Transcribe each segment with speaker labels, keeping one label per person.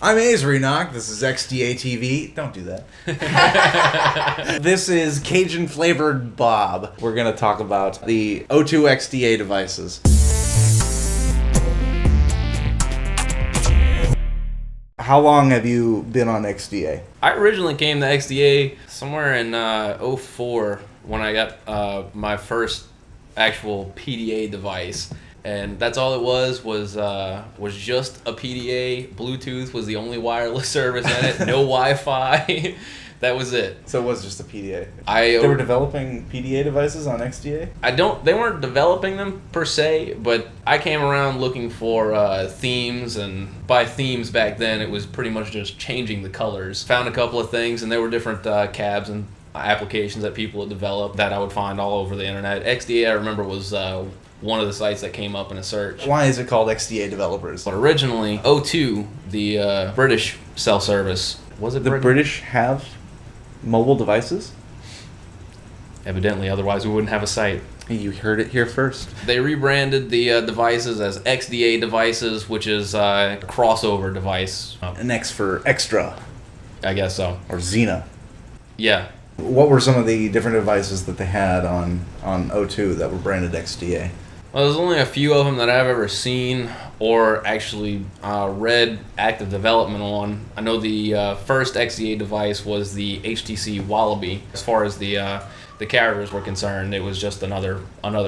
Speaker 1: I'm Avery Knock. This is XDA TV. Don't do that. This is Cajun Flavored Bob. We're going to talk about the O2 XDA devices. How long have you been on XDA?
Speaker 2: I originally came to XDA somewhere in 04 when I got my first actual PDA device. And that's all it was just a PDA. Bluetooth was the only wireless service in it. No Wi-Fi. That was it.
Speaker 1: So it was just a PDA. They were developing PDA devices on XDA?
Speaker 2: They weren't developing them per se, but I came around looking for themes, and by themes back then it was pretty much just changing the colors. Found a couple of things, and there were different cabs and applications that people had developed that I would find all over the internet. XDA, I remember, was one of the sites that came up in a search.
Speaker 1: Why is it called XDA Developers?
Speaker 2: But originally, O2, the British cell service, was it
Speaker 1: the British have mobile devices?
Speaker 2: Evidently, otherwise we wouldn't have a site.
Speaker 1: You heard it here first.
Speaker 2: They rebranded the devices as XDA devices, which is a crossover device.
Speaker 1: An X for extra.
Speaker 2: I guess so.
Speaker 1: Or Xena.
Speaker 2: Yeah.
Speaker 1: What were some of the different devices that they had on O2 that were branded XDA?
Speaker 2: Well, there's only a few of them that I've ever seen or actually read active development on. I know the first XDA device was the HTC Wallaby. As far as the carriers were concerned, it was just another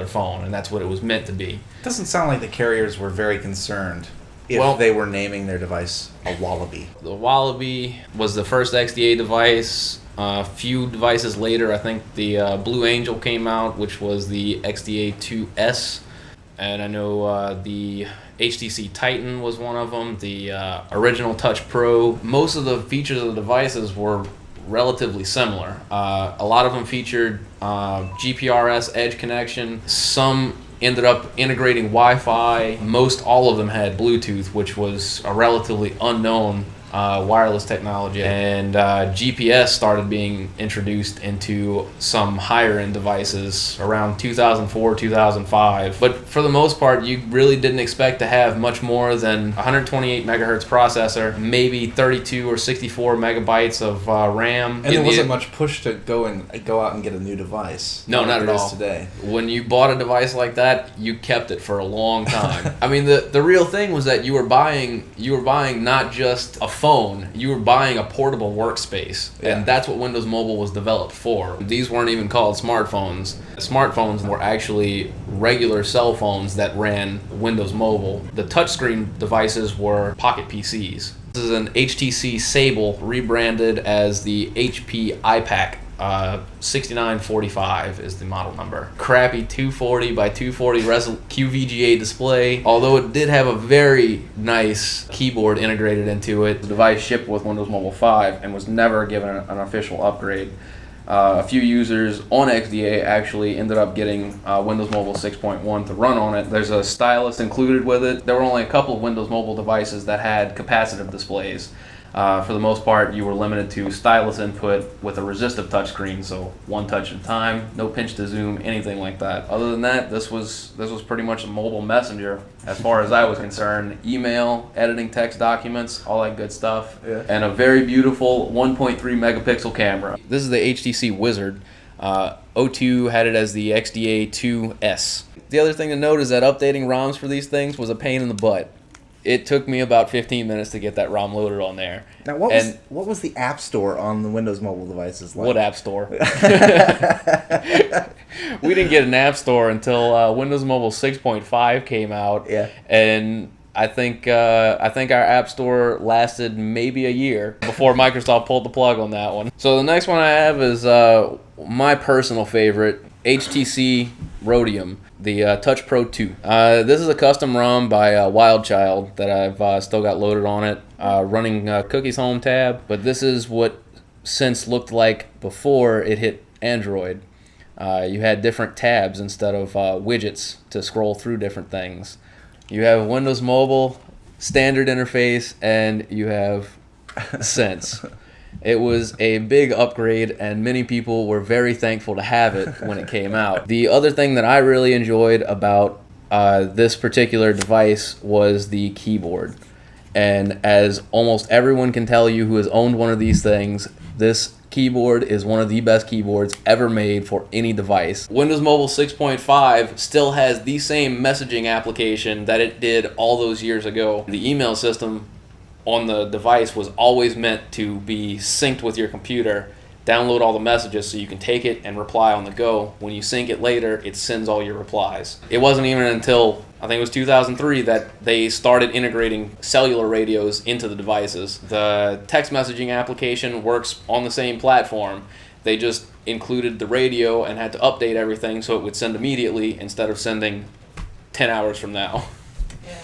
Speaker 2: phone, and that's what it was meant to be.
Speaker 1: It doesn't sound like the carriers were very concerned if they were naming their device a Wallaby.
Speaker 2: The Wallaby was the first XDA device. A few devices later, I think the Blue Angel came out, which was the XDA 2S. And I know the HTC Titan was one of them, the Original Touch Pro. Most of the features of the devices were relatively similar. A lot of them featured GPRS edge connection. Some ended up integrating Wi-Fi. Most all of them had Bluetooth, which was a relatively unknown wireless technology, and GPS started being introduced into some higher end devices around 2004, 2005. But for the most part, you really didn't expect to have much more than 128 megahertz processor, maybe 32 or 64 megabytes of RAM.
Speaker 1: And there wasn't much push to go out and get a new device.
Speaker 2: No, not at all.
Speaker 1: Today.
Speaker 2: When you bought a device like that, you kept it for a long time. I mean, the real thing was that you were buying not just a phone, you were buying a portable workspace. Yeah. And that's what Windows Mobile was developed for. These weren't even called smartphones. Smartphones were actually regular cell phones that ran Windows Mobile. The touchscreen devices were pocket PCs. This is an HTC Sable rebranded as the HP iPAC. 6945 is the model number. Crappy 240 by 240 QVGA display. Although it did have a very nice keyboard integrated into it. The device shipped with Windows Mobile 5 and was never given an official upgrade. A few users on XDA actually ended up getting Windows Mobile 6.1 to run on it. There's a stylus included with it. There were only a couple of Windows Mobile devices that had capacitive displays. For the most part, you were limited to stylus input with a resistive touchscreen, so one touch at a time, no pinch to zoom, anything like that. Other than that, this was pretty much a mobile messenger as far as I was concerned. Email, editing text documents, all that good stuff, and a very beautiful 1.3 megapixel camera. This is the HTC Wizard. O2 had it as the XDA 2S. The other thing to note is that updating ROMs for these things was a pain in the butt. It took me about 15 minutes to get that ROM loaded on there.
Speaker 1: Now, what was the App Store on the Windows Mobile devices like?
Speaker 2: What App Store? We didn't get an App Store until Windows Mobile 6.5 came out.
Speaker 1: Yeah.
Speaker 2: And I think our App Store lasted maybe a year before Microsoft pulled the plug on that one. So the next one I have is my personal favorite, HTC Rhodium. The Touch Pro 2. This is a custom ROM by Wildchild that I've still got loaded on it, running Cookie's Home tab. But this is what since looked like before it hit Android. You had different tabs instead of widgets to scroll through different things. You have Windows Mobile, standard interface, and you have Sense. It was a big upgrade, and many people were very thankful to have it when it came out. The other thing that I really enjoyed about this particular device was the keyboard. And as almost everyone can tell you who has owned one of these things, this keyboard is one of the best keyboards ever made for any device. Windows Mobile 6.5 still has the same messaging application that it did all those years ago. The email system on the device was always meant to be synced with your computer, download all the messages so you can take it and reply on the go. When you sync it later, it sends all your replies. It wasn't even until, I think it was 2003, that they started integrating cellular radios into the devices. The text messaging application works on the same platform. They just included the radio and had to update everything so it would send immediately instead of sending 10 hours from now.
Speaker 3: Yeah.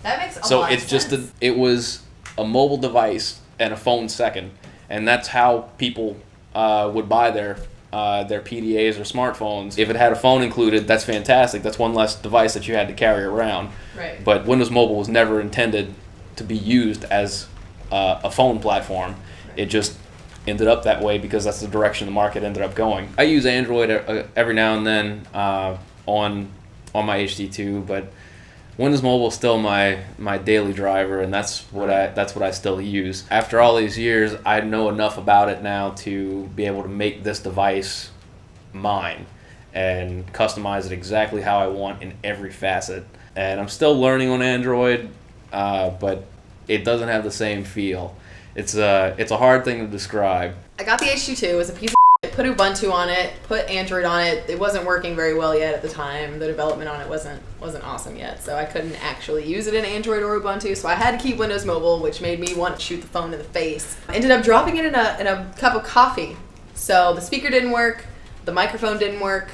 Speaker 3: That makes a lot of sense.
Speaker 2: So it's just it was a mobile device and a phone second, and that's how people would buy their PDAs or smartphones. If it had a phone included, that's fantastic. That's one less device that you had to carry around.
Speaker 3: Right.
Speaker 2: But Windows Mobile was never intended to be used as a phone platform. It just ended up that way because that's the direction the market ended up going. I use Android every now and then on my HD2, but Windows Mobile is still my daily driver, and that's what I still use. After all these years, I know enough about it now to be able to make this device mine and customize it exactly how I want in every facet. And I'm still learning on Android, but it doesn't have the same feel. It's a hard thing to describe.
Speaker 3: I got the H2 it was a piece of put Ubuntu on it, put Android on it. It wasn't working very well yet at the time. The development on it wasn't awesome yet, so I couldn't actually use it in Android or Ubuntu, so I had to keep Windows Mobile, which made me want to shoot the phone in the face. I ended up dropping it in a cup of coffee. So the speaker didn't work, the microphone didn't work,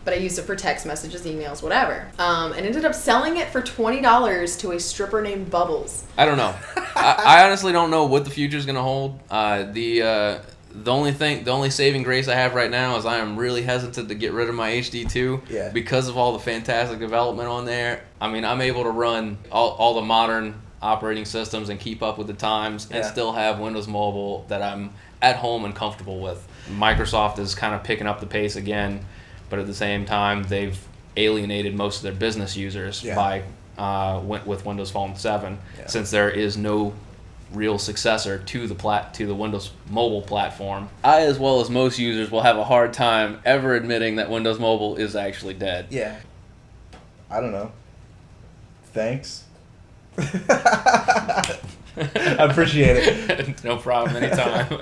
Speaker 3: but I used it for text messages, emails, whatever. And ended up selling it for $20 to a stripper named Bubbles.
Speaker 2: I don't know. I honestly don't know what the future's gonna hold. The only saving grace I have right now is I am really hesitant to get rid of my HD2 because of all the fantastic development on there. I mean, I'm able to run all the modern operating systems and keep up with the times and still have Windows Mobile that I'm at home and comfortable with. Microsoft is kind of picking up the pace again, but at the same time, they've alienated most of their business users with Windows Phone 7 since there is no real successor to the Windows Mobile platform. I, as well as most users, will have a hard time ever admitting that Windows Mobile is actually dead.
Speaker 1: Yeah. I don't know. Thanks. I appreciate it.
Speaker 2: No problem, anytime.